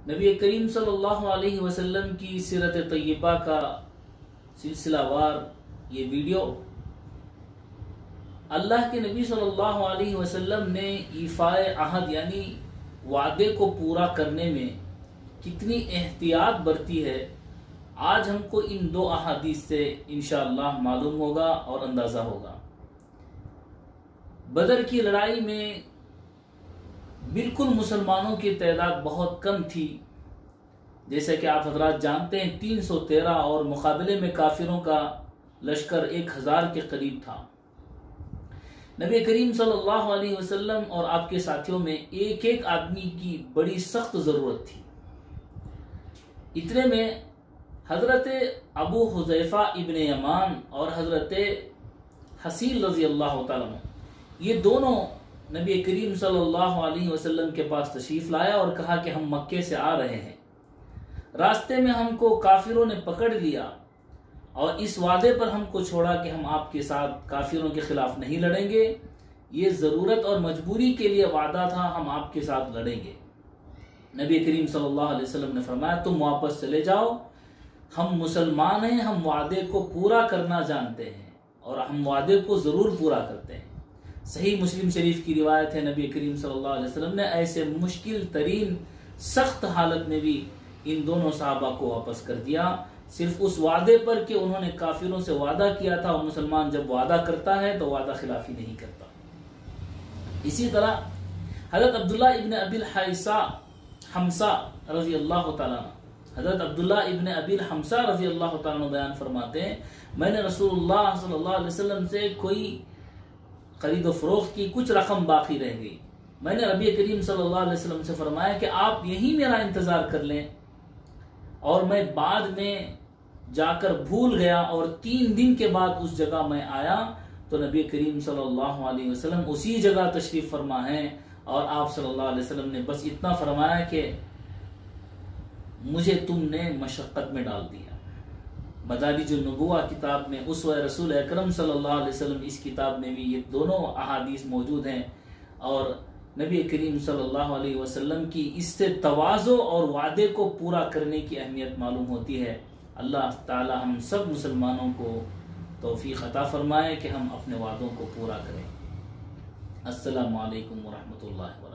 نبی کریم صلی اللہ علیہ وسلم کی سیرت طیبہ کا سلسلہ وار یہ ویڈیو اللہ کے نبی صلی اللہ علیہ وسلم نے ایفاء عہد یعنی وعدے کو پورا کرنے میں کتنی احتیاط برتی ہے، آج ہم کو ان دو احادیث سے انشاءاللہ معلوم ہوگا اور اندازہ ہوگا۔ بدر کی لڑائی میں بالکل مسلمانوں کی تعداد بہت کم تھی، جیسے کہ آپ حضرات جانتے ہیں 313 اور مقابلے میں کافروں کا لشکر 1000 کے قریب تھا۔ نبی کریم صلی اللہ علیہ وسلم اور آپ کے ساتھیوں میں ایک ایک آدمی کی بڑی سخت ضرورت تھی۔ اتنے میں حضرت ابو حذیفہ ابن یمان اور حضرت حسیل رضی اللہ تعالیٰ عنہ یہ دونوں نبی کریم صلی اللہ علیہ وسلم کے پاس تشریف لایا اور کہا کہ ہم مکے سے آ رہے ہیں، راستے میں ہم کو کافروں نے پکڑ لیا اور اس وعدے پر ہم کو چھوڑا کہ ہم آپ کے ساتھ کافروں کے خلاف نہیں لڑیں گے، یہ ضرورت اور مجبوری کے لیے وعدہ تھا، ہم آپ کے ساتھ لڑیں گے۔ نبی کریم صلی اللہ علیہ وسلم نے فرمایا تم واپس چلے جاؤ، ہم مسلمان ہیں، ہم وعدے کو پورا کرنا جانتے ہیں اور ہم وعدے کو ضرور پورا کرتے ہیں۔ صحیح مسلم شریف کی روایت ہے، نبی کریم صلی اللہ علیہ وسلم نے ایسے مشکل ترین سخت حالت میں بھی ان دونوں صحابہ کو واپس کر دیا، صرف اس وعدے پر کہ انہوں نے کافروں سے وعدہ کیا تھا، اور مسلمان جب وعدہ کرتا ہے تو وعدہ خلافی نہیں کرتا۔ اسی طرح حضرت عبداللہ ابن ابی حمزہ رضی اللہ تعالیٰ عنہ، حضرت عبداللہ ابن ابی حمزہ رضی اللہ تعالیٰ عنہ بیان فرماتے ہیں میں نے رسول اللہ صلی اللہ علیہ وسلم سے کوئی خرید و فروخت کی کچھ رقم باقی رہ گئی، میں نے نبی کریم صلی اللہ علیہ وسلم سے فرمایا کہ آپ یہی میرا انتظار کر لیں، اور میں بعد میں جا کر بھول گیا اور 3 دن کے بعد اس جگہ میں آیا تو نبی کریم صلی اللہ علیہ وسلم اسی جگہ تشریف فرما ہیں، اور آپ صلی اللہ علیہ وسلم نے بس اتنا فرمایا کہ مجھے تم نے مشقت میں ڈال دیا۔ مدارج النبوہ کتاب میں اسوہ رسول اکرم صلی اللہ علیہ وسلم اس کتاب میں بھی یہ دونوں احادیث موجود ہیں، اور نبی کریم صلی اللہ علیہ وسلم کی اس سے تواضع اور وعدے کو پورا کرنے کی اہمیت معلوم ہوتی ہے۔ اللہ تعالی ہم سب مسلمانوں کو توفیق عطا فرمائے کہ ہم اپنے وعدوں کو پورا کریں۔ السلام علیکم ورحمۃ اللہ وبرکاتہ۔